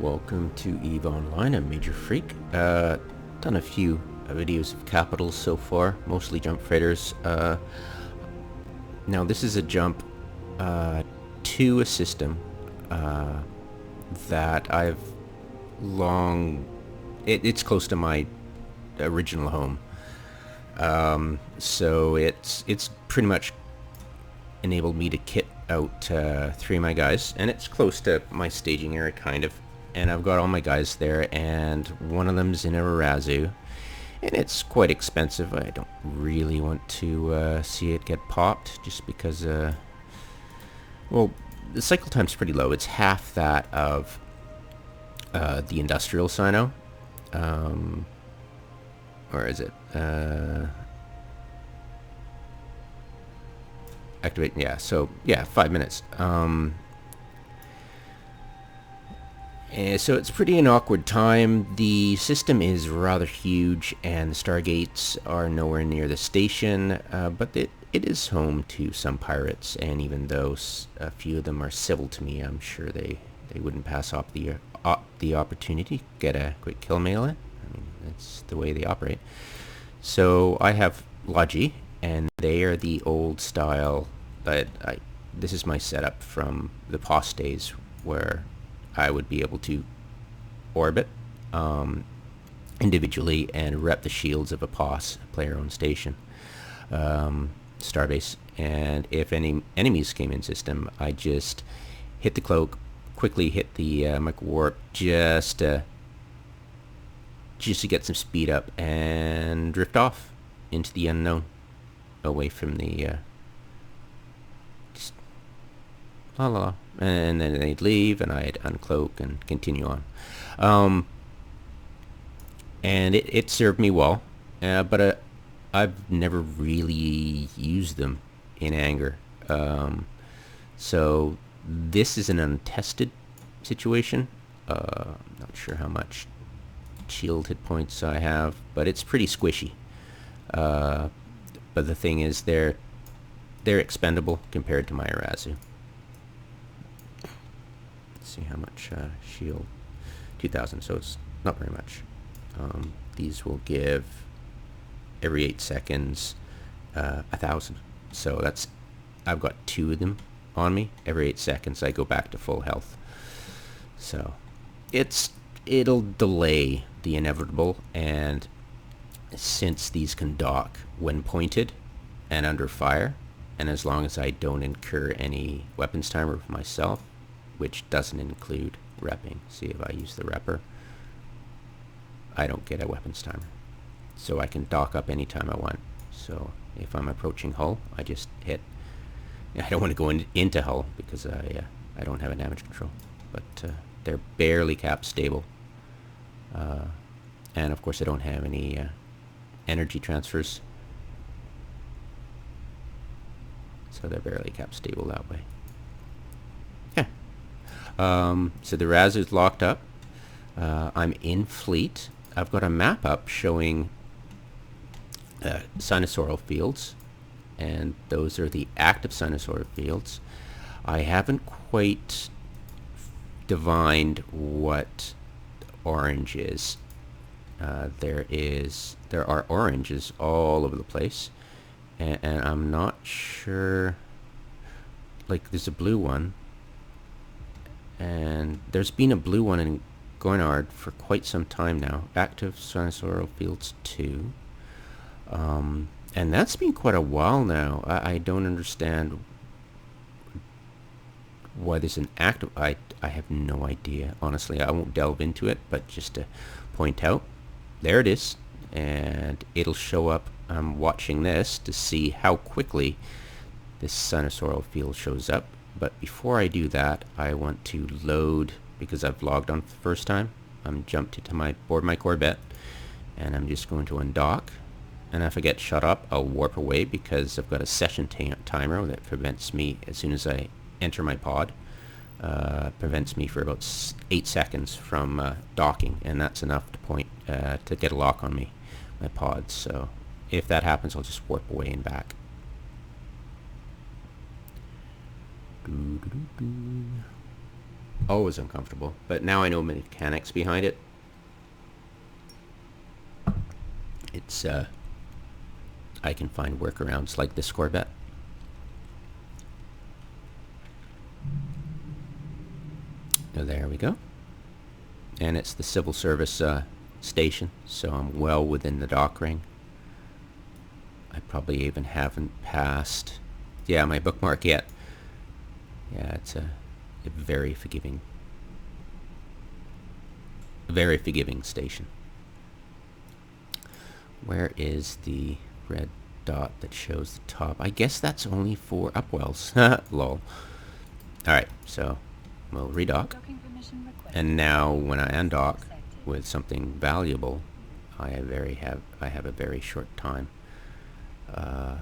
Welcome to EVE Online. I'm Major Freak. Done a few videos of capitals so far, mostly jump freighters. Now this is a jump to a system that I've long... It's close to my original home. So it's pretty much enabled me to kit out 3 of my guys, and it's close to my staging area kind of, and I've got all my guys there, and one of them's in a arazu, and it's quite expensive. I don't really want to see it get popped just because well, the cycle time's pretty low. It's half that of the industrial cyno, or is it activate? Yeah, so yeah, 5 minutes. And so it's pretty an awkward time. The system is rather huge, and the stargates are nowhere near the station, but it is home to some pirates, and even though a few of them are civil to me, I'm sure they wouldn't pass up the opportunity to get a quick kill mail in. I mean, that's the way they operate. So I have logi, and they are the old style. This is my setup from the POS days, where I would be able to orbit individually and rep the shields of a POS, player-owned station, starbase. And if any enemies came in system, I just hit the cloak, quickly hit the micro warp, just to get some speed up and drift off into the unknown, away from the just la la la, and then they'd leave, and I'd uncloak and continue on. And it served me well, but I've never really used them in anger. So this is an untested situation. I'm not sure how much shield hit points I have, but it's pretty squishy. But the thing is, they're expendable compared to my arazu. Let's see how much shield. 2,000, so it's not very much. These will give every 8 seconds 1,000. So that's, I've got 2 of them on me. Every 8 seconds I go back to full health. So it'll delay the inevitable, and since these can dock when pointed and under fire, and as long as I don't incur any weapons timer for myself, which doesn't include repping. See, if I use the repper, I don't get a weapons timer, so I can dock up anytime I want. So if I'm approaching hull, I just hit. I don't want to go into hull because I don't have a damage control, but they're barely cap stable, and of course I don't have any energy transfers, so they're barely cap stable that way. Yeah. So the Raz is locked up. I'm in fleet. I've got a map up showing cynosural fields, and those are the active cynosural fields. I haven't quite divined what orange is. There are oranges all over the place, and I'm not sure. Like, there's a blue one, and there's been a blue one in Gornard for quite some time now. Active cynosural fields 2, and that's been quite a while now. I don't understand why there's an active. I have no idea, honestly. I won't delve into it, but just to point out, there it is, and it'll show up. I'm watching this to see how quickly this cynosural field shows up. But before I do that, I want to load, because I've logged on for the first time. I'm jumped into board my Corvette, and I'm just going to undock. And if I get shut up, I'll warp away, because I've got a session timer that prevents me, as soon as I enter my pod, prevents me for about 8 seconds from docking, and that's enough to get a lock on my pod. So if that happens, I'll just warp away and back. always uncomfortable, but now I know the mechanics behind it. It's I can find workarounds like this Corvette. Oh, there we go. And it's the civil service station, so I'm well within the dockring. I probably even haven't passed, yeah, my bookmark yet. Yeah, it's a very forgiving station. Where is the red dot that shows the top? I guess that's only for upwells. Lol. Alright, so we'll redock. And now when I undock with something valuable, I have a very short time. A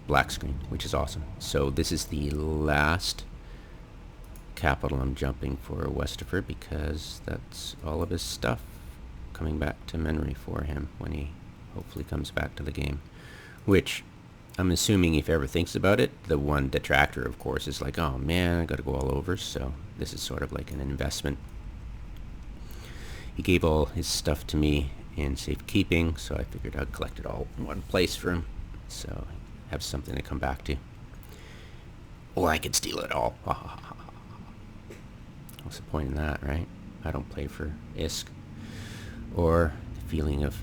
black screen, which is awesome. So this is the last capital I'm jumping for Westifer, because that's all of his stuff coming back to memory for him when he hopefully comes back to the game. Which I'm assuming, if he ever thinks about it, the one detractor, of course, is like, oh man, I gotta go all over. So this is sort of like an investment. He gave all his stuff to me in safekeeping, so I figured I'd collect it all in one place for him, so I have something to come back to. Or I could steal it all. What's the point in that, right? I don't play for ISK. Or the feeling of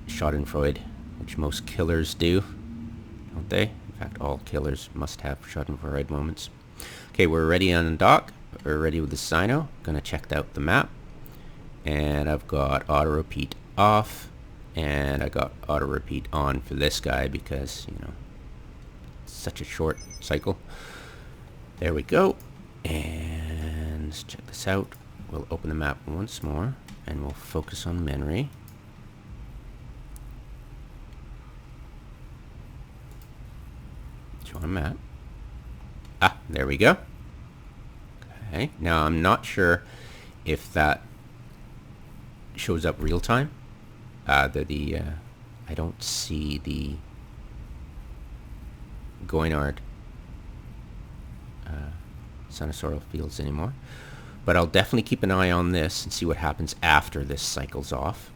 schadenfreude, which most killers do, don't they? In fact, all killers must have schadenfreude moments. Okay, we're ready on dock. We're ready with the cyno. Gonna check out the map. And I've got auto repeat off, and I got auto repeat on for this guy because, you know, it's such a short cycle. There we go. And let's check this out. We'll open the map once more and we'll focus on memory. Show a map. Ah, there we go. Okay, now I'm not sure if that shows up real time. I don't see the Goinard cynosural fields anymore, but I'll definitely keep an eye on this and see what happens after this cycles off,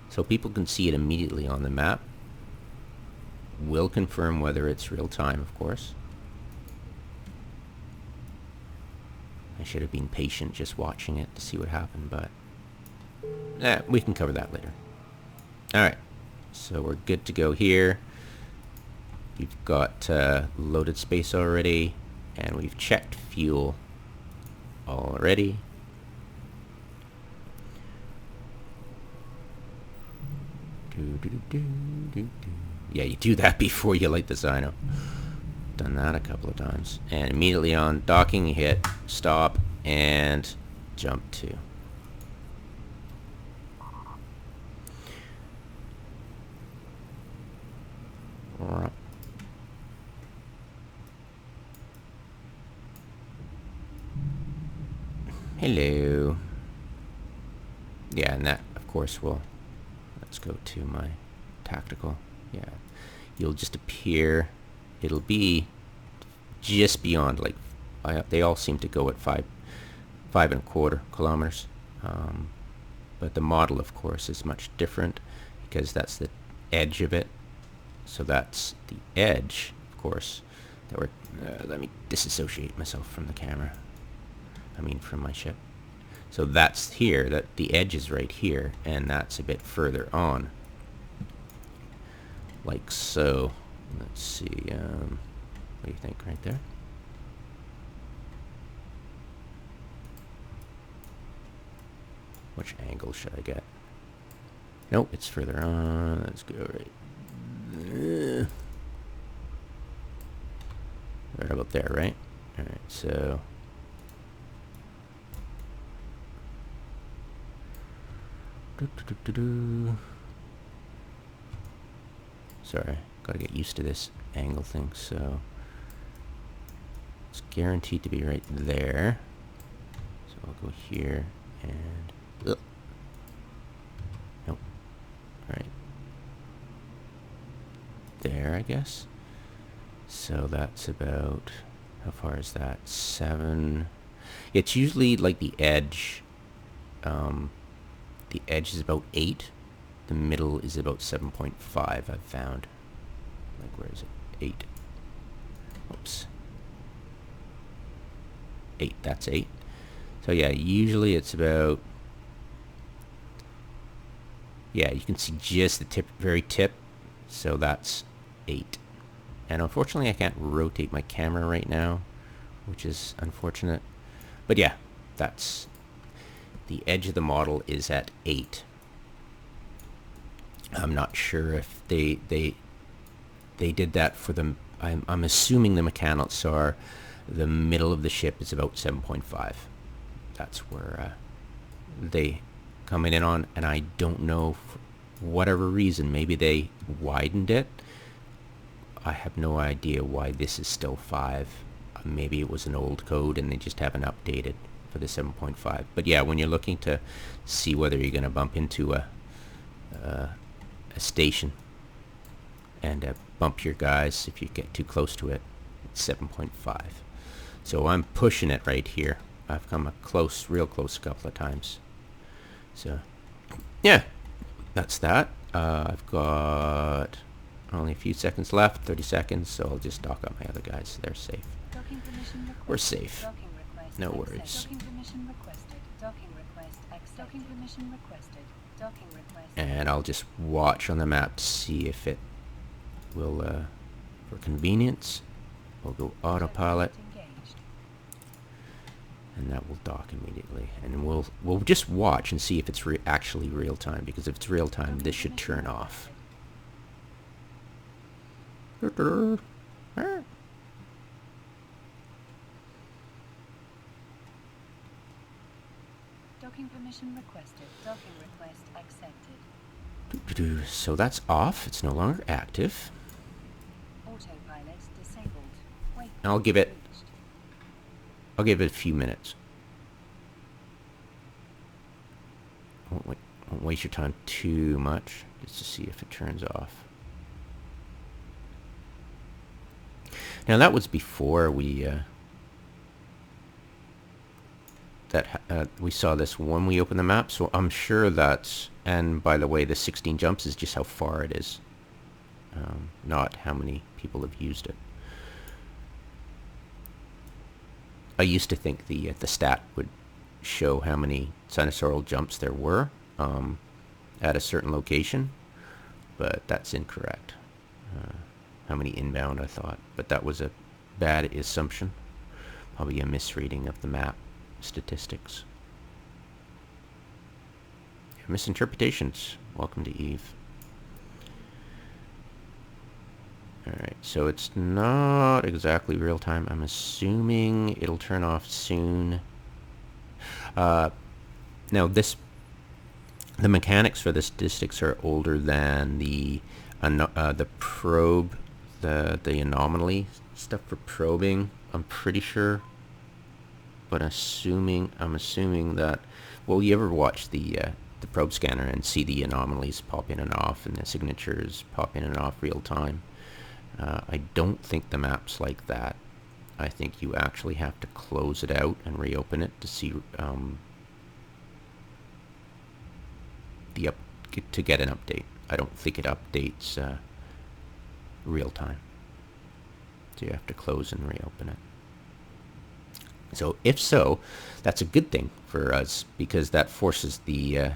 so people can see it immediately on the map. We'll confirm whether it's real time, of course. I should have been patient just watching it to see what happened, but we can cover that later. Alright, so we're good to go here. We've got loaded space already, and we've checked fuel already. Yeah, you do that before you light the cyno. Done that a couple of times. And immediately on docking, you hit stop and jump to. Hello. Yeah, and that, of course, will... Let's go to my tactical. Yeah, you'll just appear... It'll be just beyond, like, they all seem to go at 5.25 kilometers. But the model, of course, is much different because that's the edge of it. So that's the edge, of course, that we're... let me disassociate myself from the camera. I mean, from my ship. So that's here, that the edge is right here, and that's a bit further on. Like so. Let's see, what do you think right there? Which angle should I get? Nope, it's further on. Let's go right. Right about there, right? Alright, so... Sorry, gotta get used to this angle thing, so it's guaranteed to be right there. So I'll go here and nope. Right there, I guess. So that's about, how far is that? 7. It's usually like the edge. The edge is about 8. The middle is about 7.5, I've found. Like, where is it? 8. Oops. 8, that's 8. So yeah, usually it's about, yeah, you can see just the tip, very tip. So that's 8. And unfortunately I can't rotate my camera right now, which is unfortunate. But yeah, that's, the edge of the model is at 8. I'm not sure if they did that for the, I'm assuming the mechanics are the middle of the ship is about 7.5. That's where they coming in on, and I don't know, for whatever reason, maybe they widened it. I have no idea why this is still 5. Maybe it was an old code and they just haven't updated for the 7.5. But yeah, when you're looking to see whether you're going to bump into a station and bump your guys if you get too close to it, it's 7.5. So I'm pushing it right here. I've come a close, real close a couple of times. So yeah, that's that. I've got only a few seconds left, 30 seconds, so I'll just dock up my other guys. They're safe. We're safe. No worries. And I'll just watch on the map to see if it will, for convenience, we'll go autopilot. And that will dock immediately. And we'll just watch and see if it's actually real time, because if it's real time, this should turn off. Docking permission requested. Docking request accepted. So that's off. It's no longer active. Autopilot disabled. Wait. I'll give it a few minutes. Won't waste your time too much, just to see if it turns off. Now that was before we we saw this when we opened the map, so I'm sure that's, and by the way, the 16 jumps is just how far it is, not how many people have used it. I used to think the stat would show how many cynosural jumps there were at a certain location, but that's incorrect. How many inbound, I thought, but that was a bad assumption. Probably a misreading of the map statistics. Yeah, misinterpretations. Welcome to Eve. Alright, so it's not exactly real time. I'm assuming it'll turn off soon. Now the mechanics for the statistics are older than the probe, the anomaly stuff for probing, I'm pretty sure. But I'm assuming that, well, you ever watch the probe scanner and see the anomalies pop in and off and the signatures pop in and off real time? I don't think the map's like that. I think you actually have to close it out and reopen it to see to get an update. I don't think it updates real time. So you have to close and reopen it. So if so, that's a good thing for us, because that forces the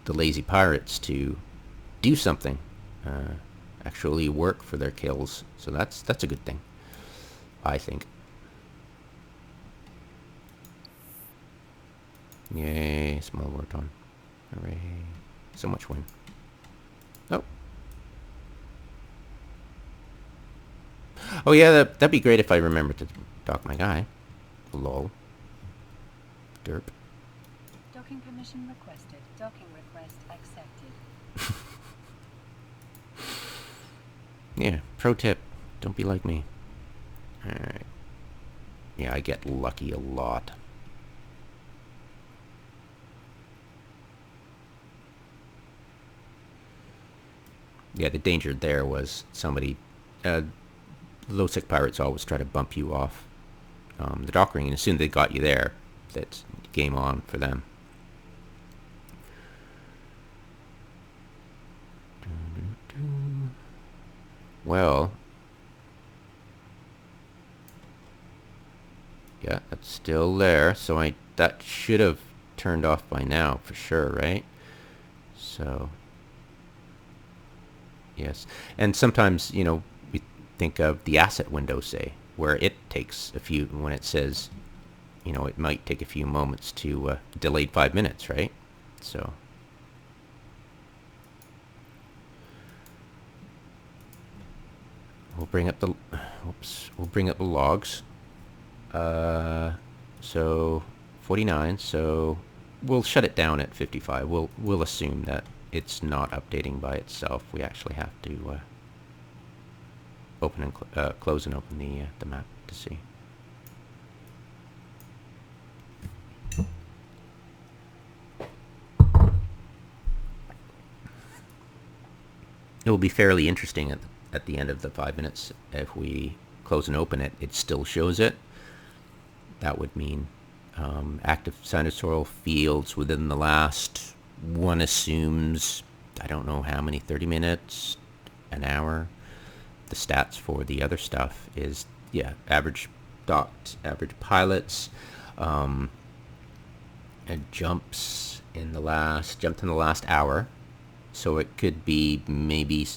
lazy pirates to do something, actually work for their kills. So that's a good thing, I think. Yay, small worked on. Hooray. So much wind. Oh. Oh yeah, that'd be great if I remembered to dock my guy. Lol. Derp. Docking permission requested. Docking request accepted. Yeah, pro tip. Don't be like me. Alright. Yeah, I get lucky a lot. Yeah, the danger there was somebody low sec pirates always try to bump you off the dockring, and as soon as they got you there, that's game on for them. Well, yeah, that's still there, so that should have turned off by now for sure, right? So yes, and sometimes, you know, we think of the asset window, say, where it takes a few, when it says, you know, it might take a few moments to delayed 5 minutes, right? So we'll bring up the, we'll bring up the logs. So 49, so we'll shut it down at 55. We'll assume that it's not updating by itself. We actually have to open and close and open the map to see. It will be fairly interesting at the end of the 5 minutes. If we close and open it, it still shows it. That would mean active cynosural fields within the last, one assumes, I don't know how many, 30 minutes, an hour. The stats for the other stuff is, yeah, average docked, average pilots, and jumped in the last hour. So it could be maybe,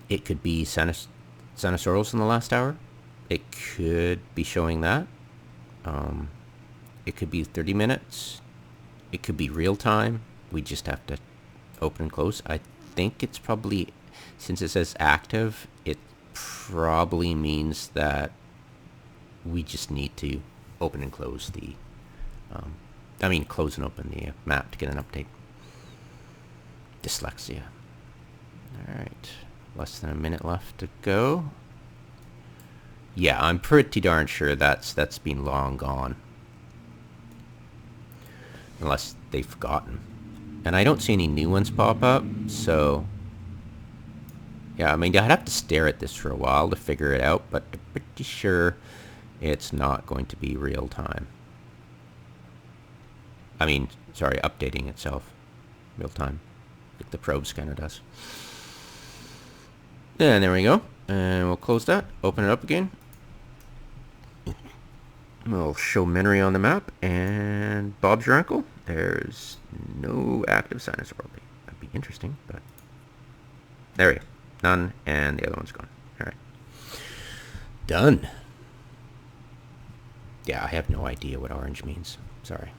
it could be cynosurals in the last hour. It could be showing that. It could be 30 minutes. It could be real time. We just have to open and close. I think it's probably, since it says active, it probably means that we just need to open and close the, close and open the map to get an update. Dyslexia. Alright, less than a minute left to go. Yeah, I'm pretty darn sure that's been long gone. Unless they've forgotten. And I don't see any new ones pop up, so yeah, I mean, I'd have to stare at this for a while to figure it out, but I'm pretty sure it's not going to be real time. I mean, sorry, updating itself real time, like the probe scanner does. And there we go. And we'll close that, open it up again. We'll show memory on the map, and Bob's your uncle. There's no active cynosural. That'd be interesting, but there we go. None, and the other one's gone. All right. Done. Yeah, I have no idea what orange means. Sorry.